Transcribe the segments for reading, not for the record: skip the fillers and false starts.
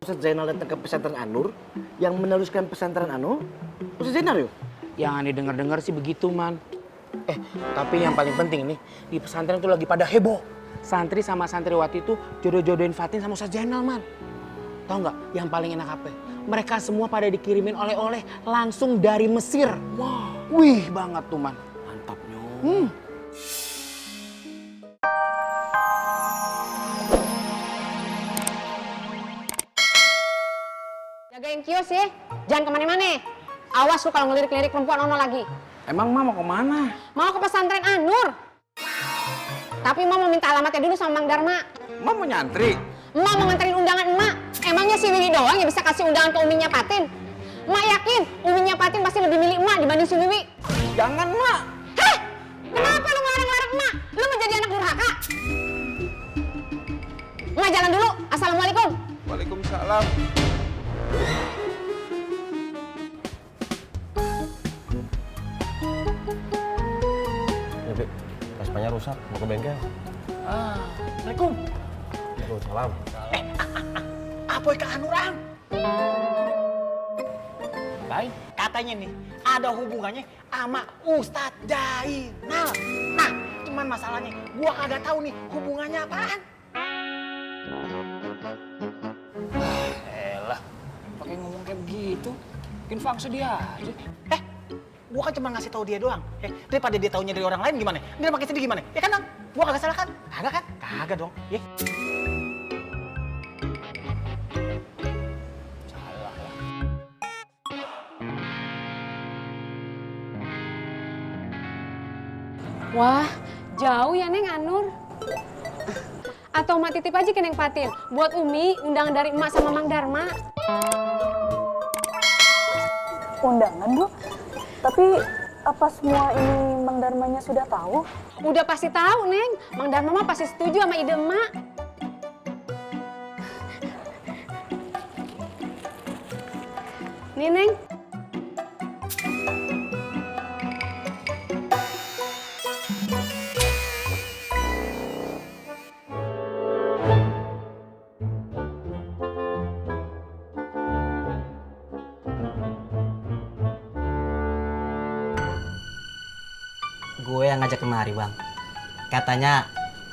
Ustadz Zainal datang ke pesantren An-Nur, yang meneruskan pesantren Anu, Ustadz Zainal yuk? Yang aneh denger-dengar sih begitu, Man. Tapi yang paling penting nih, di pesantren tuh lagi pada heboh. Santri sama santriwati tuh jodoh-jodohin Fatin sama Ustadz Zainal, Man. Tahu nggak? Yang paling enak apa? Mereka semua pada dikirimin oleh-oleh langsung dari Mesir. Wah, wih banget tuh, Man. Mantap, Nyong. Jagain kios ya, jangan kemana-mana. Awas lu kalau ngelirik-lirik perempuan ono lagi. Emang Ma mau kemana? Mau ke pesantren An-Nur. Tapi Emak mau minta alamatnya dulu sama Mang Darma. Ma mau nyantri? Emak mau nganterin undangan Emak. Emangnya si Wiwi doang yang bisa kasih undangan ke uminya Patin? Emak yakin uminya Patin pasti lebih milih Emak dibanding si Wiwi. Jangan, Ma. Heh, kenapa lu ngelarang-larang Emak? Lu mau jadi anak durhaka? Emak jalan dulu. Assalamualaikum. Waalaikumsalam. Ya, Bi. Vespanya rusak, mau ke bengkel. Assalamualaikum. Waalaikumsalam. Apa ke Anurang? Baik, katanya nih ada hubungannya sama Ustadz Zainal. Nah, cuman masalahnya gua kagak tahu nih hubungannya apaan. Elah, pakai ngomong kayak begitu. Bikin faksa dia aja. Gua kan cuma ngasih tahu dia doang. Daripada dia taunya dari orang lain gimana? Dia makin sedih gimana? Ya kan, Bang? Gua kagak salah kan? Kagak kan? Kagak dong. Ya. Wah, jauh ya Neng Anur. Atau Emak titip aja ke Neng Patin. Buat Umi, undangan dari Emak sama Mang Darma. Undangan, Bu? Tapi apa semua ini Mang Darmanya sudah tahu? Udah pasti tahu, Neng. Mang Darma mah pasti setuju sama ide Emak. Nih, Neng. Gue yang ngajak kemari, Bang. Katanya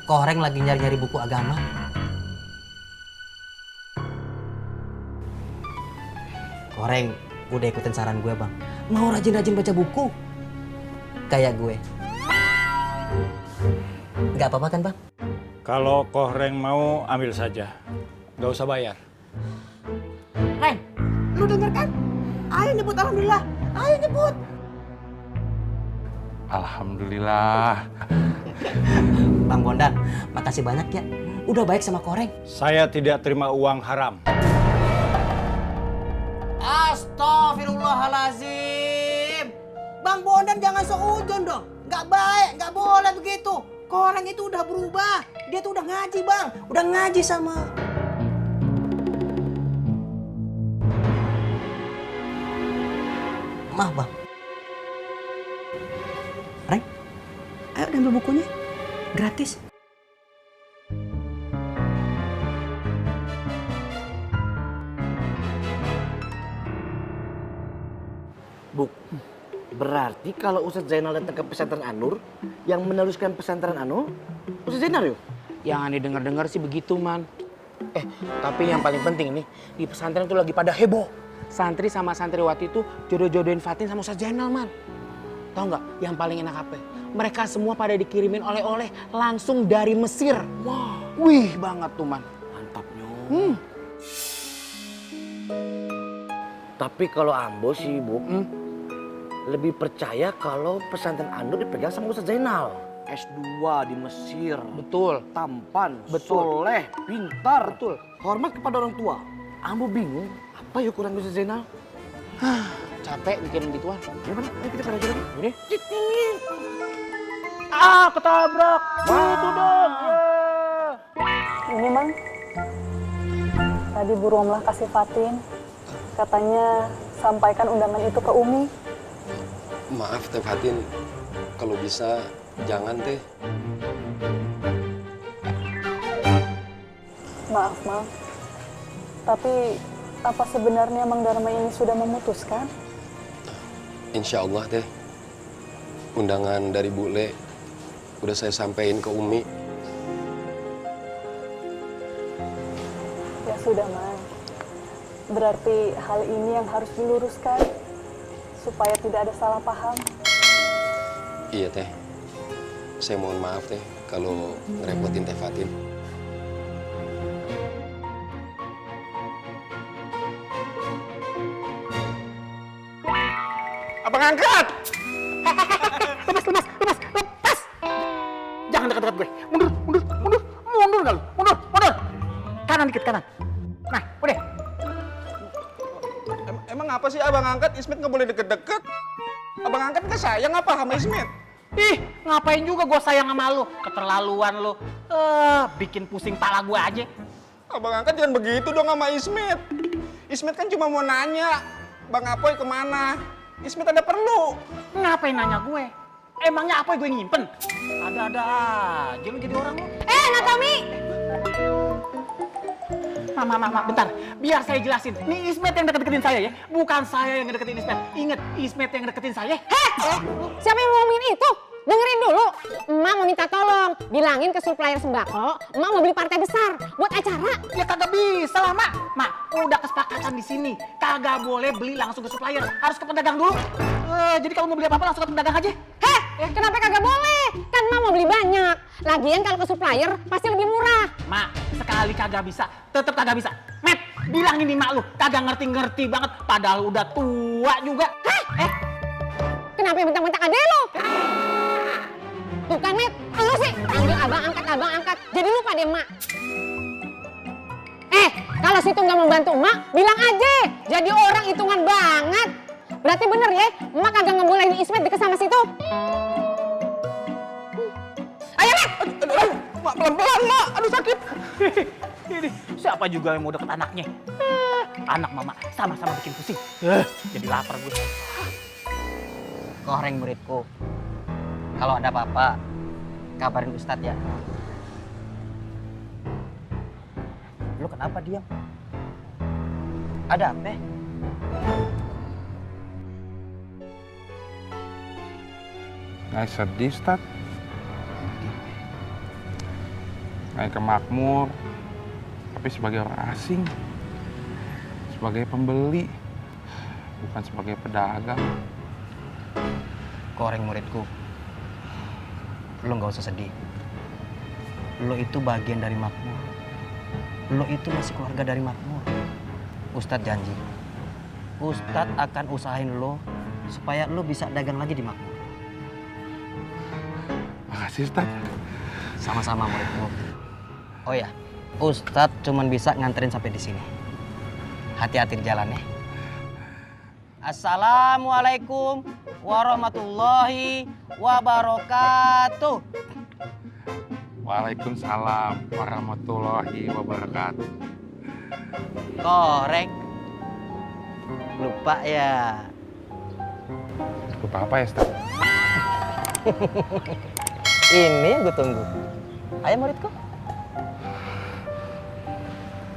Koreng lagi nyari-nyari buku agama. Koreng udah ikutin saran gue, Bang. Mau rajin-rajin baca buku. Kayak gue. Nggak apa-apa kan, Bang? Kalau Kohreng mau, ambil saja. Nggak usah bayar. Reng, lu denger kan? Ayo nyebut alhamdulillah. Ayo nyebut. Alhamdulillah. Bang Bondan, makasih banyak ya. Udah baik sama Koreng. Saya tidak terima uang haram. Astagfirullahalazim. Bang Bondan jangan seujun dong. Nggak baik, nggak boleh begitu. Koreng itu udah berubah. Dia tuh udah ngaji, Bang. Udah ngaji sama... Maaf, Bang. Reng, ayo ambil bukunya. Gratis. Buk, berarti kalau Ustadz Zainal datang ke pesantren An-Nur, yang meneruskan pesantren Anu, Ustadz Zainal yuk? Yang aneh denger-dengar sih begitu, Man. Tapi yang paling penting nih, di pesantren tuh lagi pada heboh. Santri sama santriwati tuh jodoh-jodohin Fatin sama Ustadz Zainal, Man. Tahu nggak? Yang paling enak apa? Mereka semua pada dikirimin oleh-oleh langsung dari Mesir. Wah, wih banget tuh, Man. Mantap, Nyong. Tapi kalau Ambo sih, Bu, lebih percaya kalau pesantren An-Nur dipegang sama Ustadz Zainal. S2 di Mesir. Betul. Tampan, Betul. soleh, pintar. Betul. Hormat kepada orang tua. Ambo bingung, apa ya ukuran Ustadz Zainal? Capek mikirin gituan. Gimana? Ayo kita pada jalan. Ini? Ketabrak. Gitu dong. Ini, Mang. Tadi Bu Romlah kasih Fatin. Katanya sampaikan undangan itu ke Umi. Maaf, Teh Fatin. Kalau bisa, jangan, Teh. Maaf, Mang. Tapi apa sebenarnya Mang Darma ini sudah memutuskan? Insya Allah teh, undangan dari Bule udah saya sampaikan ke Umi. Ya sudah, Mang. Berarti hal ini yang harus diluruskan supaya tidak ada salah paham. Iya teh, saya mohon maaf teh kalau ngerepotin Teh Fatin. Abang angkat! Lepas! Jangan dekat-dekat gue. Mundur nggak lu? Mundur! Kanan dikit, kanan. Nah, udah. Emang apa sih abang angkat? Ismet nggak boleh deket-deket. Abang angkat nggak sayang apa sama Ismet? Ih, ngapain juga gue sayang sama lu? Keterlaluan lu. Bikin pusing pala gue aja. Abang angkat jangan begitu dong sama Ismet. Ismet kan cuma mau nanya, Bang Apoy kemana? Ismet ada perlu. Ngapain nanya gue? Emangnya apa gue nyimpen? Ada-ada aja lu jadi orang lu. Natomi! Mama, bentar. Biar saya jelasin. Nih Ismet yang deket-deketin saya ya. Bukan saya yang deketin Ismet. Ingat, Ismet yang deketin saya. Siapa yang mau ngomongin itu? Dengerin dulu. Emak mau minta tolong. Bilangin ke supplier sembako, emak mau beli partai besar buat acara. Ya kagak bisa lah, Mak. Mak, udah kesepakatan di sini. Kagak boleh beli langsung ke supplier. Harus ke pedagang dulu. Jadi kalau mau beli apa-apa langsung ke pedagang aja. Kenapa kagak boleh? Kan emak mau beli banyak. Lagian kalau ke supplier pasti lebih murah. Mak, sekali kagak bisa. Tetep kagak bisa. Met, bilang ini mak lu. Kagak ngerti-ngerti banget. Padahal udah tua juga. Kenapa yang bentak-bentak adek lu? Tuh kan, Met. Lu sih panggil abang angkat. Jadi lupa deh, Mak. Kalau situ nggak mau bantu Mak, bilang aja. Jadi orang hitungan banget. Berarti bener ya, Mak kagak ngebolehin Ismet deket sama situ. Ayo, Met. Mak, pelan-pelan, Mak. Aduh, sakit. Ini, siapa juga yang mau deket anaknya? Anak mama sama-sama bikin pusing. Jadi lapar gue. Koreng muridku. Kalau ada apa-apa, kabarin Ustadz ya. Lu kenapa diam? Ada apa? Nggak sedih, Ustad. Nggak ke makmur, tapi sebagai orang asing. Sebagai pembeli, bukan sebagai pedagang. Koreng muridku. Lu nggak usah sedih. Lu itu bagian dari makmur. Lu itu masih keluarga dari makmur. Ustadz janji. Ustadz akan usahain lu supaya lu bisa dagang lagi di makmur. Makasih, Ustad. Sama-sama muridku. Oh ya, Ustadz cuman bisa nganterin sampai di sini. Hati-hati di jalan ya. Assalamualaikum warahmatullahi wabarakatuh. Waalaikumsalam warahmatullahi wabarakatuh. Koreng. Lupa ya. Lupa apa ya, Ustad? Ini yang gue tunggu. Ayo muridku.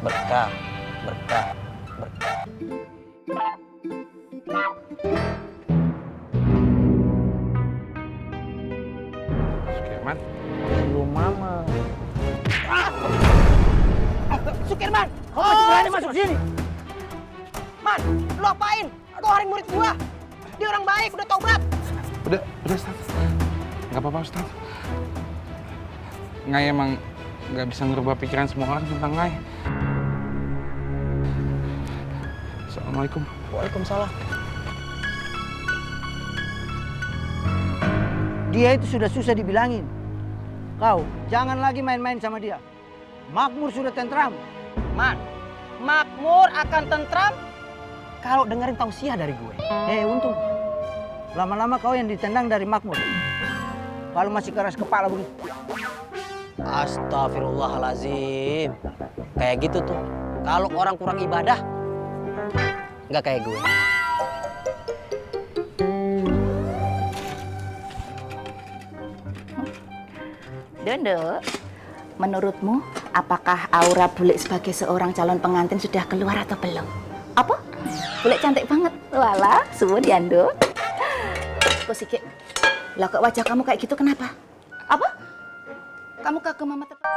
Berkah, berkah, berkah. Sukirman. Belum mama. Sukirman, kau masih berani masuk sini? Man, lu apain? Koreng murid gua. Dia orang baik, udah taubat. Udah, Ustad. Nggak apa-apa, Ustad. Ngai emang nggak bisa ngerubah pikiran semua orang tentang Ngai. Assalamualaikum. Waalaikumsalam. Dia itu sudah susah dibilangin. Kau jangan lagi main-main sama dia. Makmur sudah tentram. Man, makmur akan tentram kalau dengerin tausiah dari gue. Untung. Lama-lama kau yang ditendang dari makmur. Kalau masih keras kepala begitu. Astagfirullahalazim. Kayak gitu tuh. Kalau orang kurang ibadah, nggak kayak gue. Dondo, menurutmu apakah aura Bule sebagai seorang calon pengantin sudah keluar atau belum? Apa? Bule cantik banget. Walah, suwun Yando. Kok sikit? Lah kok wajah kamu kayak gitu kenapa? Apa? Kamu kagum mama tetap?